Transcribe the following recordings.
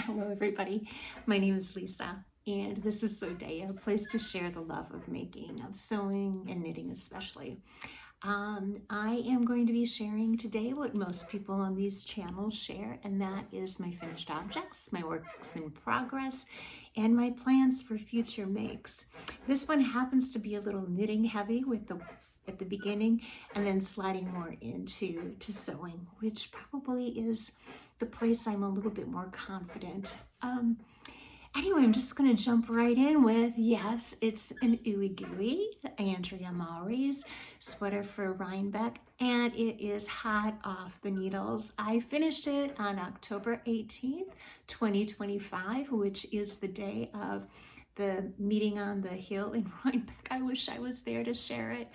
Hello everybody, my name is Lisa and this is Zodea, a place to share the love of making, of sewing and knitting especially. I am going to be sharing today what most people on these channels share, and that is my finished objects, my works in progress, and my plans for future makes. This one happens to be a little knitting heavy with at the beginning and then sliding more into sewing, which probably is the place I'm a little bit more confident. Anyway, I'm just going to jump right in with, yes, it's an Ooey Gooey, Andrea Mowry's sweater for Rhinebeck, and it is hot off the needles. I finished it on October 18th, 2025, which is the day of the meeting on the hill in Rhinebeck. I wish I was there to share it.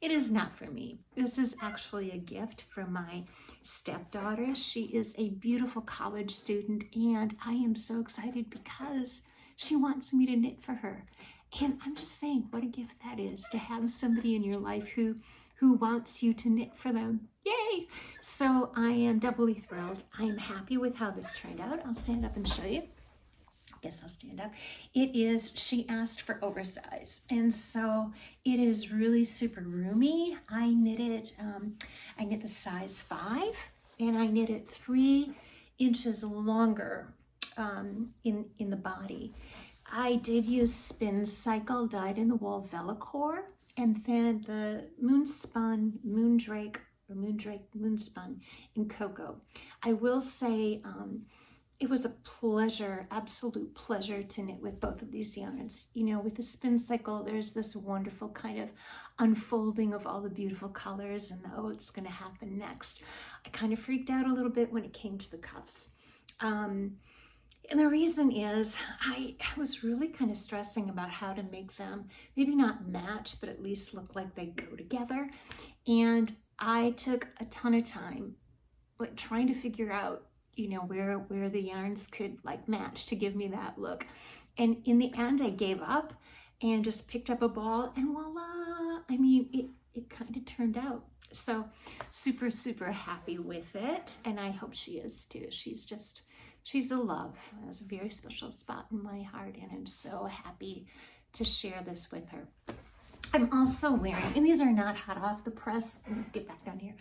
It is not for me. This is actually a gift from my stepdaughter. She is a beautiful college student, and I am so excited because she wants me to knit for her. And I'm just saying, what a gift that is, to have somebody in your life who wants you to knit for them. Yay! So I am doubly thrilled. I am happy with how this turned out. I'll stand up and show you. Guess I'll stand up. It is, she asked for oversize, and so it is really super roomy. I knit it, I knit the size 5, and I knit it 3 inches longer in the body. I did use Spin Cycle dyed in the wool Velocore, and then the Moonspun Moonspun in Cocoa. I will say, it was a pleasure, absolute pleasure to knit with both of these yarns. You know, with the Spin Cycle, there's this wonderful kind of unfolding of all the beautiful colors and oh, it's going to happen next. I kind of freaked out a little bit when it came to the cuffs. And the reason is I was really kind of stressing about how to make them maybe not match, but at least look like they go together. And I took a ton of time like trying to figure out, you know, where the yarns could like match to give me that look. And in the end, I gave up and just picked up a ball and voila. I mean, it kind of turned out. So super, super happy with it. And I hope she is too. She's a love. It has a very special spot in my heart. And I'm so happy to share this with her. I'm also wearing, and these are not hot off the press. Let me get back down here.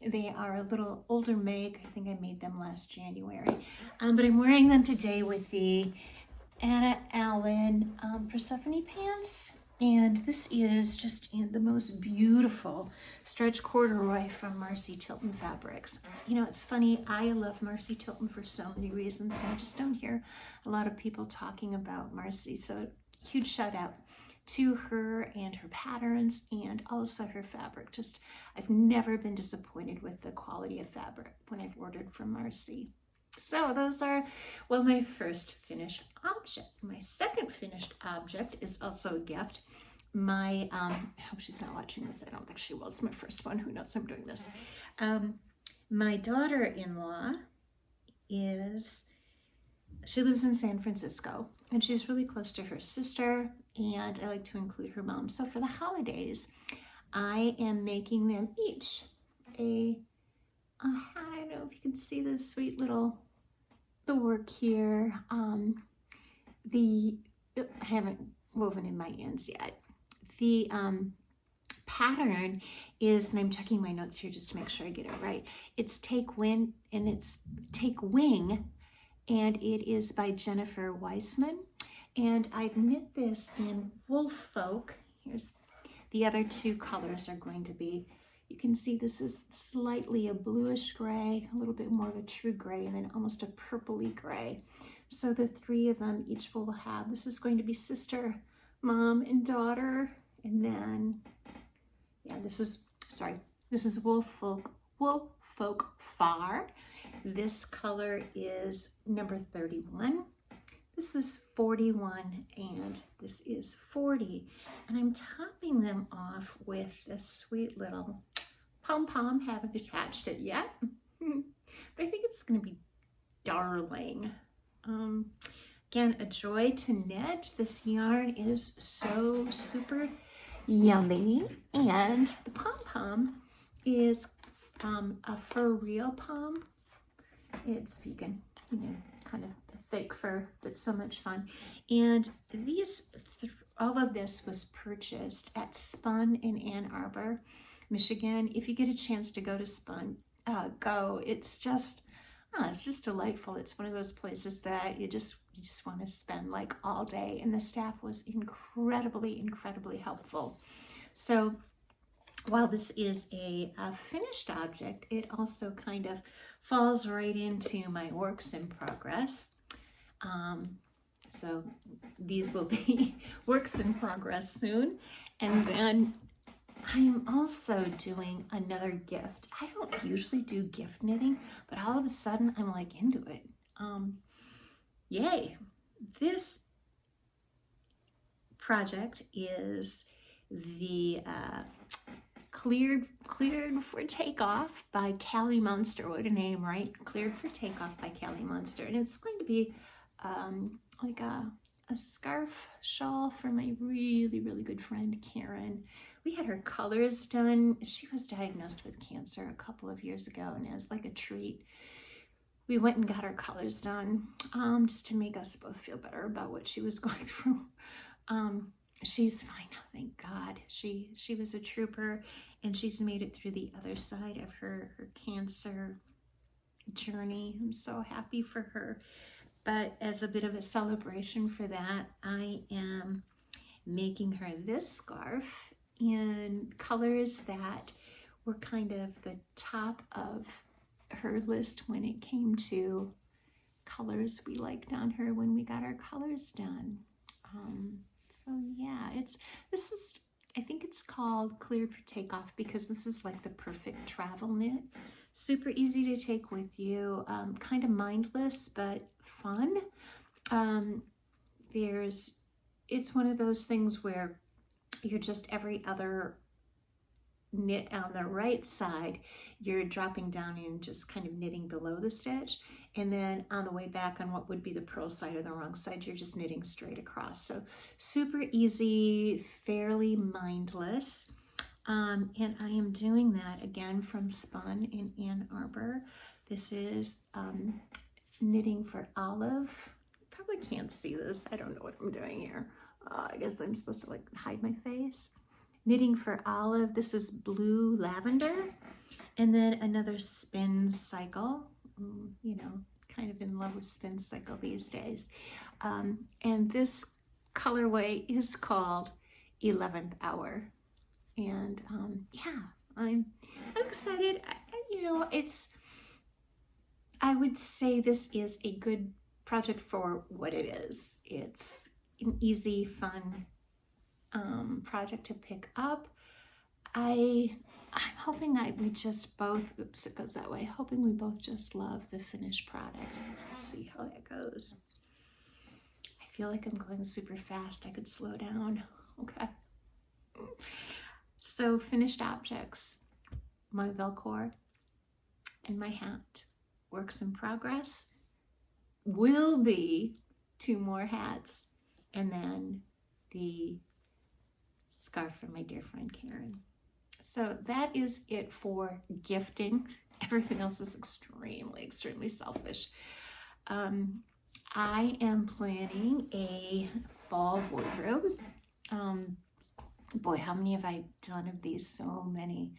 They are a little older make. I think I made them last January. But I'm wearing them today with the Anna Allen Persephone pants. And this is just in the most beautiful stretch corduroy from Marcy Tilton Fabrics. You know, it's funny, I love Marcy Tilton for so many reasons, and I just don't hear a lot of people talking about Marcy. So huge shout out to her and her patterns and also her fabric. Just, I've never been disappointed with the quality of fabric when I've ordered from Marcy. So those are, well, my first finished object. My second finished object is also a gift. My, I hope she's not watching this. I don't think she will. It's my first one. Who knows I'm doing this. My daughter-in-law she lives in San Francisco, and she's really close to her sister, and I like to include her mom. So for the holidays, I am making them each a hat. I don't know if you can see this sweet little, the work here. I haven't woven in my ends yet. The pattern is, and I'm checking my notes here just to make sure I get it right. It's Take Wing, and it's Take Wing, and it is by Jennifer Weismann. And I've knit this in Wool Folk. Here's the other 2 colors are going to be, you can see this is slightly a bluish gray, a little bit more of a true gray, and then almost a purpley gray. So the 3 of them each will have, this is going to be sister, mom, and daughter. And then, yeah, this is Wool Folk Far. This color is number 31. This is 41, and this is 40. And I'm topping them off with this sweet little pom-pom. Haven't attached it yet, but I think it's going to be darling. Again, a joy to knit. This yarn is so super yummy, and the pom-pom is a for real pom. It's vegan, you know, kind of fake fur, but so much fun. And all of this was purchased at Spun in Ann Arbor, Michigan. If you get a chance to go to Spun, go. It's just delightful. It's one of those places that you just want to spend like all day. And the staff was incredibly helpful. So while this is a finished object, it also kind of falls right into my works in progress. So these will be works in progress soon. And then I'm also doing another gift. I don't usually do gift knitting, but all of a sudden I'm like into it. Yay. This project is the Cleared for Takeoff by Callie Monster. What a name, right? Cleared for Takeoff by Callie Monster. And it's going to be like a scarf shawl for my really good friend Karen. We had her colors done. She was diagnosed with cancer a couple of years ago, and as like a treat, we went and got her colors done, just to make us both feel better about what she was going through. She's fine now, thank God. She was a trooper, and she's made it through the other side of her cancer journey. I'm so happy for her. But as a bit of a celebration for that, I am making her this scarf in colors that were kind of the top of her list when it came to colors we liked on her when we got our colors done. So yeah, I think it's called Cleared for Takeoff because this is like the perfect travel knit. Super easy to take with you, kind of mindless, but fun. It's one of those things where you're just every other knit on the right side, you're dropping down and just kind of knitting below the stitch. And then on the way back on what would be the purl side or the wrong side, you're just knitting straight across. So super easy, fairly mindless. And I am doing that again from Spun in Ann Arbor. This is knitting for Olive. You probably can't see this. I don't know what I'm doing here. I guess I'm supposed to like hide my face. Knitting for Olive. This is Blue Lavender. And then another spin cycle. You know, kind of in love with spin cycle these days. And this colorway is called 11th Hour. And yeah, I'm excited. I would say this is a good project for what it is. It's an easy, fun project to pick up. I'm hoping we just both, oops, it goes that way, hoping we both just love the finished product. We'll see how that goes. I feel like I'm going super fast. I could slow down. Okay. So finished objects, my Velcro and my hat. Works in progress will be 2 more hats and then the scarf from my dear friend Karen. So that is it for gifting. Everything else is extremely selfish. I am planning a fall wardrobe. Boy, how many have I done of these? So many.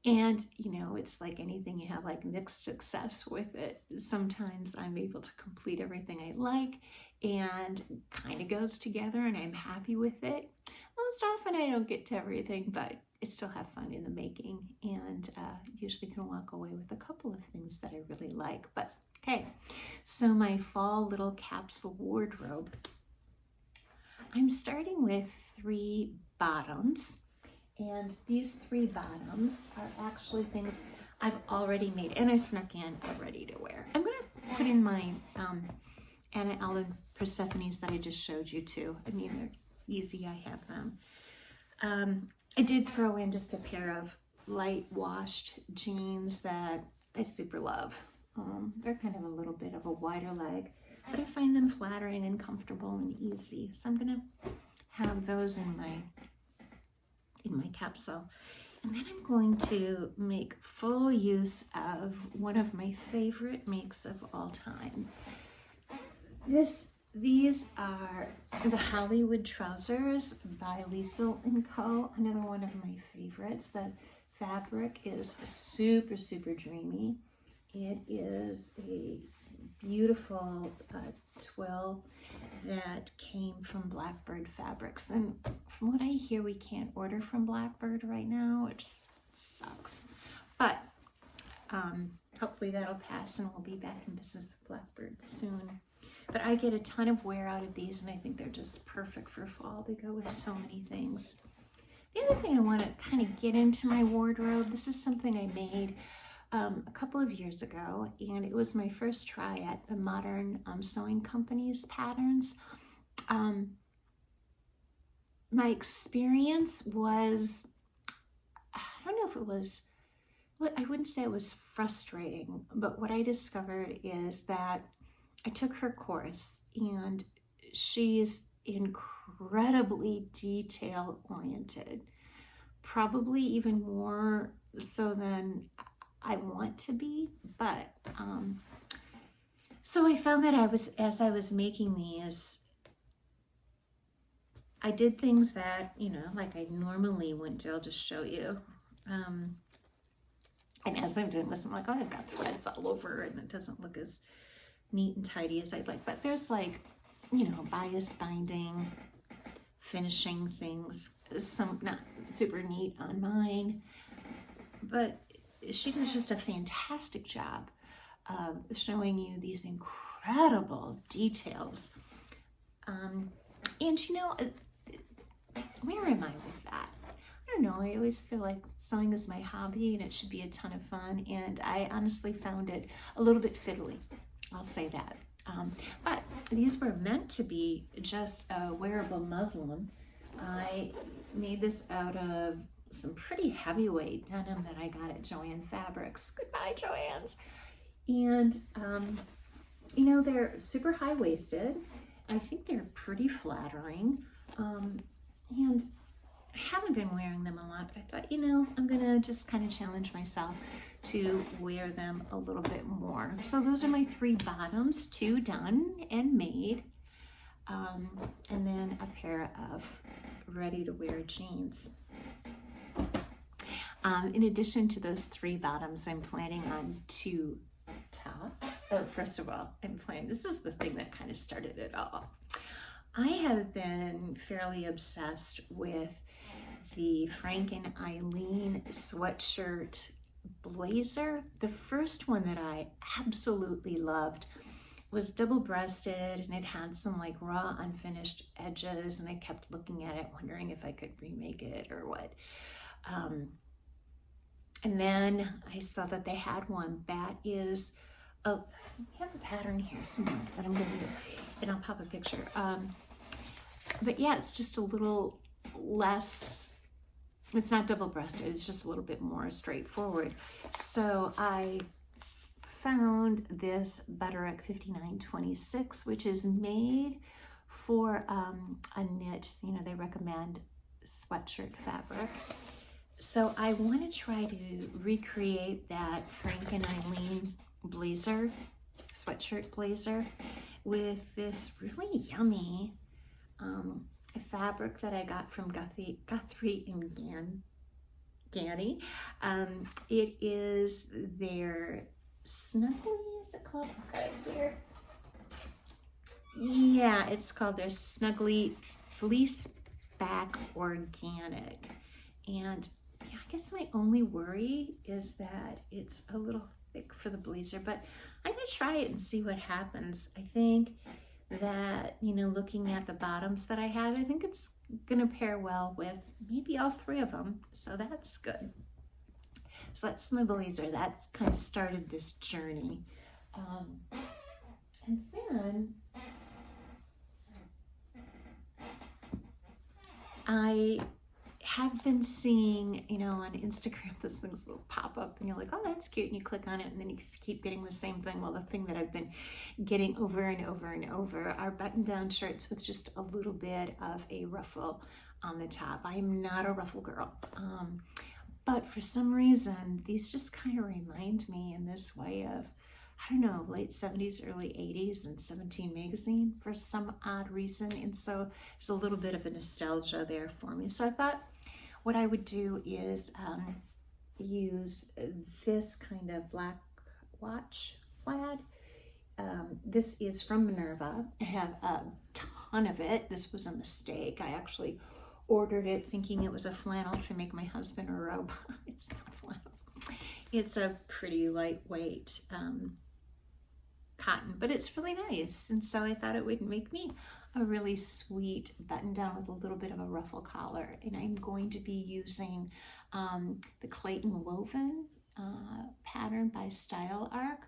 And, you know, it's like anything, you have like mixed success with it. Sometimes I'm able to complete everything I like and kind of goes together and I'm happy with it. Most often I don't get to everything, but I still have fun in the making and usually can walk away with a couple of things that I really like. But okay, so my fall little capsule wardrobe. I'm starting with 3 bottoms. And these 3 bottoms are actually things I've already made and I snuck in a ready to wear. I'm going to put in my Anna Ellen Persephone's that I just showed you too. I mean, they're easy. I have them. I did throw in just a pair of light washed jeans that I super love. They're kind of a little bit of a wider leg, but I find them flattering and comfortable and easy. So I'm going to have those in my capsule. And then I'm going to make full use of one of my favorite makes of all time. These are the Hollywood trousers by Leisel and Co. Another one of my favorites. The fabric is super, super dreamy. It is a beautiful twill that came from Blackbird Fabrics. And from what I hear, we can't order from Blackbird right now, which sucks. But hopefully that'll pass and we'll be back in business with Blackbird soon. But I get a ton of wear out of these, and I think they're just perfect for fall. They go with so many things. The other thing I want to kind of get into my wardrobe, this is something I made a couple of years ago, and it was my first try at the Modern Sewing Company's patterns. My experience was, I don't know if it was, I wouldn't say it was frustrating, but what I discovered is that I took her course, and she's incredibly detail oriented, probably even more so than I want to be. But so I found that as I was making these, I did things that, you know, like I normally wouldn't do. I'll just show you. And as I'm doing this, I'm like, oh, I've got threads all over, and it doesn't look as neat and tidy as I'd like. But there's, like, you know, bias binding, finishing things, some not super neat on mine, but she does just a fantastic job of showing you these incredible details. And you know, where am I with that? I don't know, I always feel like sewing is my hobby and it should be a ton of fun, and I honestly found it a little bit fiddly, I'll say that. But these were meant to be just a wearable muslin. I made this out of some pretty heavyweight denim that I got at Joann Fabrics. Goodbye, Joann's. And, you know, they're super high-waisted. I think they're pretty flattering. And I haven't been wearing them a lot, but I thought, you know, I'm gonna just kind of challenge myself to wear them a little bit more. So those are my 3 bottoms, 2 done and made, and then a pair of ready-to-wear jeans. In addition to those 3 bottoms, I'm planning on 2 tops. Oh, first of all, this is the thing that kind of started it all. I have been fairly obsessed with the Frank and Eileen sweatshirt blazer. The first one that I absolutely loved was double-breasted, and it had some like raw unfinished edges, and I kept looking at it wondering if I could remake it or what. And then I saw that they had one that is, I have a pattern here somewhere that I'm going to use, and I'll pop a picture. But yeah, it's just a little less, it's not double-breasted, it's just a little bit more straightforward. So I found this Butterick 5926, which is made for a knit, you know, they recommend sweatshirt fabric. So I want to try to recreate that Frank and Eileen blazer, sweatshirt blazer, with this really yummy fabric that I got from Guthrie and Ganny. It is their Snuggly, is it called? Right here. Yeah, it's called their Snuggly Fleece Back Organic. And yeah, I guess my only worry is that it's a little thick for the blazer, but I'm gonna try it and see what happens. I think that, you know, looking at the bottoms that I have, I think it's gonna pair well with maybe all 3 of them, so that's good. So that's my blazer. That's kind of started this journey. And then I have been seeing, you know, on Instagram, those things will pop up and you're like, oh, that's cute. And you click on it and then you keep getting the same thing. Well, the thing that I've been getting over and over and over are button-down shirts with just a little bit of a ruffle on the top. I am not a ruffle girl. But for some reason, these just kind of remind me in this way of I don't know, late 70s, early 80s in 17 magazine for some odd reason. And so there's a little bit of a nostalgia there for me. So I thought what I would do is use this kind of black watch plaid. This is from Minerva. I have a ton of it. This was a mistake. I actually ordered it thinking it was a flannel to make my husband a robe. It's not flannel. It's a pretty lightweight cotton, but it's really nice. And so I thought it would make me a really sweet button down with a little bit of a ruffle collar. And I'm going to be using the Clayton woven pattern by Style Arc.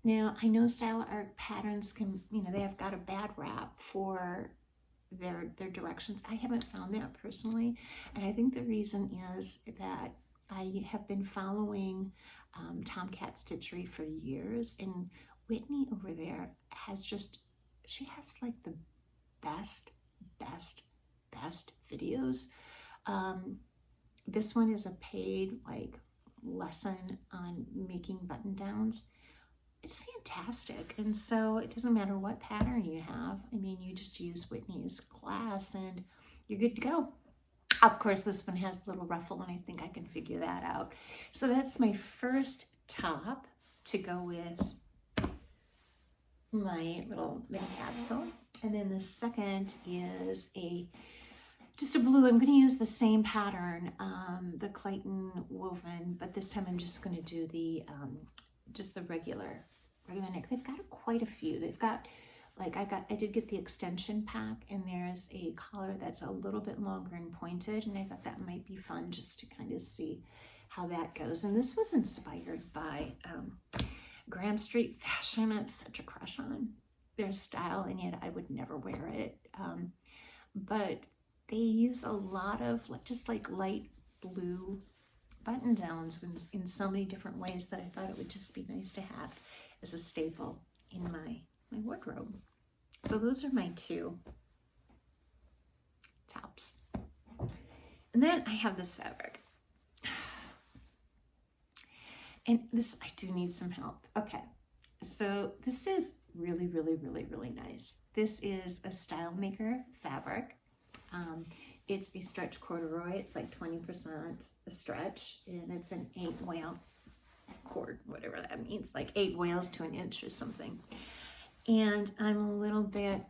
Now, I know Style Arc patterns can, they have got a bad rap for their directions. I haven't found that personally. And I think the reason is that I have been following Tomcat Stitchery for years, and Whitney over there she has like the best videos. This one is a paid lesson on making button downs. It's fantastic. And so it doesn't matter what pattern you have. I mean, you just use Whitney's class and you're good to go. Of course, this one has a little ruffle, and I think I can figure that out. So that's my first top to go with my little mini capsule. And then the second is just a blue. I'm going to use the same pattern, the Clayton woven, but this time I'm just going to do the just the regular neck. They've got quite a few. They've got I did get the extension pack, and there's a collar that's a little bit longer and pointed, and I thought that might be fun just to kind of see how that goes. And this was inspired by Graham Street Fashion. I have such a crush on their style, and yet I would never wear it. But they use a lot of just light blue button downs in so many different ways that I thought it would just be nice to have as a staple in my wardrobe. So those are my two tops. And then I have this fabric. And this, I do need some help. Okay, so this is really nice. This is a Style Maker fabric. It's a stretch corduroy. It's like 20% a stretch, and it's an 8 wale cord, whatever that means, like 8 wales to an inch or something. And I'm a little bit,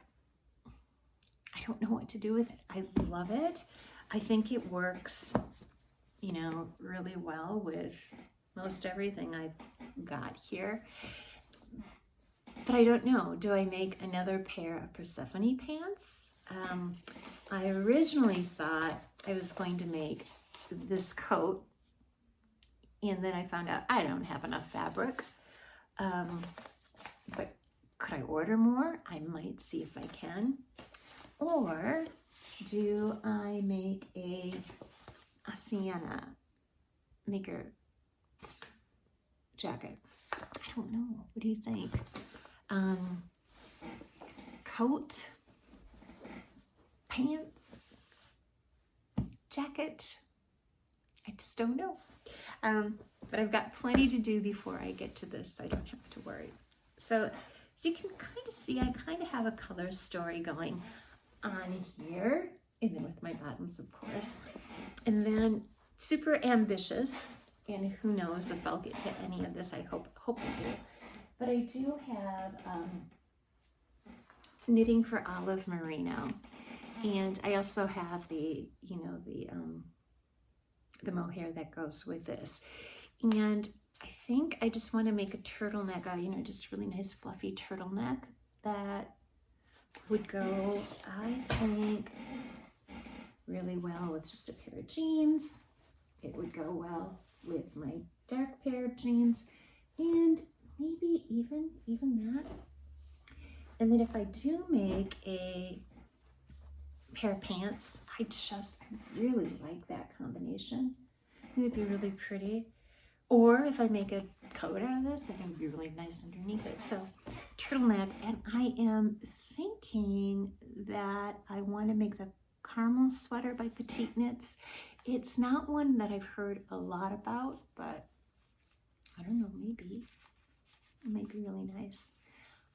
I don't know what to do with it. I love it. I think it works, really well with most everything I've got here. But I don't know, do I make another pair of Persephone pants? I originally thought I was going to make this coat, and then I found out I don't have enough fabric. But could I order more? I might see if I can. Or do I make a sienna maker jacket? I don't know. What do you think? Coat, pants, jacket. I just don't know. But I've got plenty to do before I get to this, so I don't have to worry. So you can kind of see, I kind of have a color story going on here, and then with my bottoms, of course. And then super ambitious, and who knows if I'll get to any of this. I hope I do. But I do have knitting for olive merino, and I also have the mohair that goes with this. And I think I just want to make a turtleneck, just really nice fluffy turtleneck that would go, I think, really well with just a pair of jeans. It would go well with my dark pair of jeans, and maybe even that. And then if I do make a pair of pants, I really like that combination. I think it'd be really pretty. Or if I make a coat out of this, I think it'd be really nice underneath it. So turtleneck, and I am thinking that I want to make the caramel sweater by Petit Knits. It's not one that I've heard a lot about, but I don't know, maybe It might be really nice.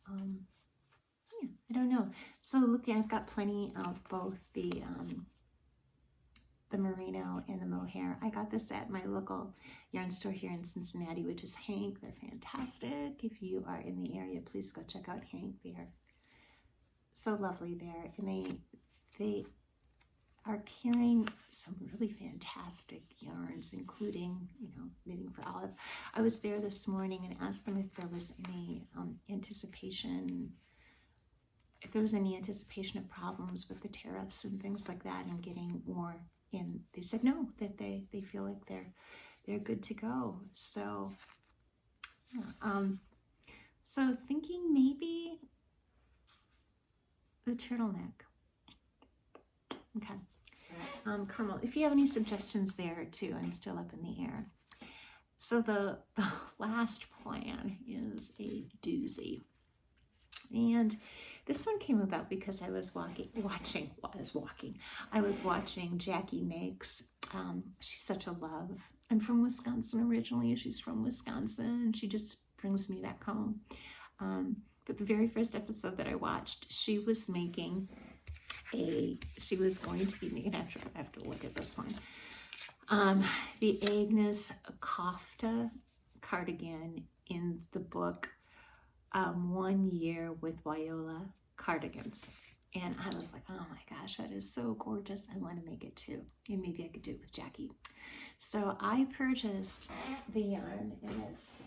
Yeah, I don't know. So look, I've got plenty of both the merino and the mohair. I got this at my local yarn store here in Cincinnati, which is Hank. They're fantastic. If you are in the area, please go check out Hank. They are so lovely there, and they are carrying some really fantastic yarns, including, you know, knitting for Olive. I was there this morning and asked them if there was any anticipation of problems with the tariffs and things like that and getting more in. They said no, that they feel like they're good to go. So yeah, so thinking maybe the turtleneck. Okay. Carmel, if you have any suggestions there too, I'm still up in the air. So the last plan is a doozy. And this one came about because I was watching Jacque Makes. She's such a love. I'm from Wisconsin originally. She's from Wisconsin. She just brings me back home. But the very first episode that I watched, she was going to be making, I have to look at this one. The Agnes Kofta Cardigan in the book 1 Year with Wiola Cardigans. And I was like, oh my gosh, that is so gorgeous. I want to make it too. And maybe I could do it with Jacque. So I purchased the yarn, and it's,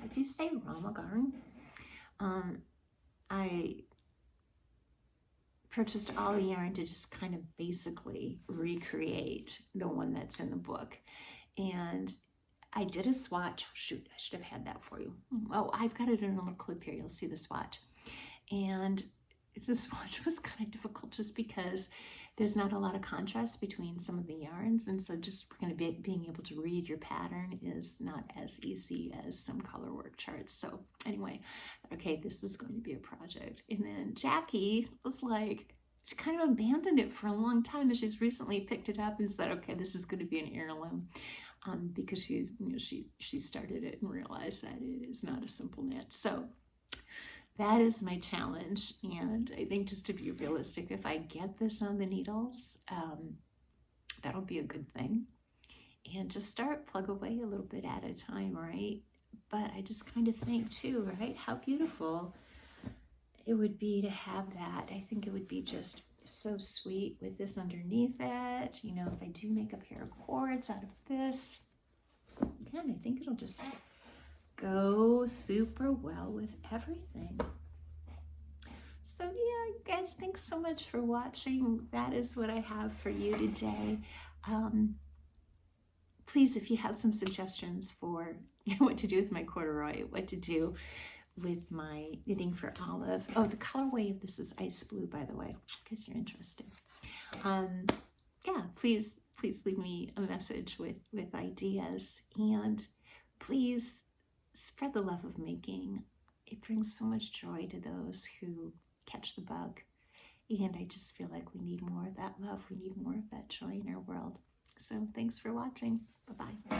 did you say Ramagarn? I purchased all the yarn to just kind of basically recreate the one that's in the book. And I did a swatch. Shoot, I should have had that for you. Oh, I've got it in a little clip here. You'll see the swatch. And the swatch was kind of difficult just because there's not a lot of contrast between some of the yarns. And so just kind of being able to read your pattern is not as easy as some color work charts. So anyway, okay, this is going to be a project. And then Jacque was like, she kind of abandoned it for a long time, and she's recently picked it up and said, okay, this is going to be an heirloom. Because she started it and realized that it is not a simple knit. So that is my challenge. And I think, just to be realistic, if I get this on the needles, that'll be a good thing. And just plug away a little bit at a time, right? But I just kind of think too, right? How beautiful it would be to have that. I think it would be just so sweet with this underneath it. You know, if I do make a pair of cords out of this, again, I think it'll just go super well with everything. So yeah, you guys, thanks so much for watching. That is what I have for you today. Please, if you have some suggestions for what to do with my corduroy, what to do with my knitting for Olive. Oh, the colorway of this is ice blue, by the way, in case you're interested. Yeah, please leave me a message with ideas, and please spread the love of making. It brings so much joy to those who catch the bug, and I just feel like we need more of that love. We need more of that joy in our world. So thanks for watching. Bye-bye.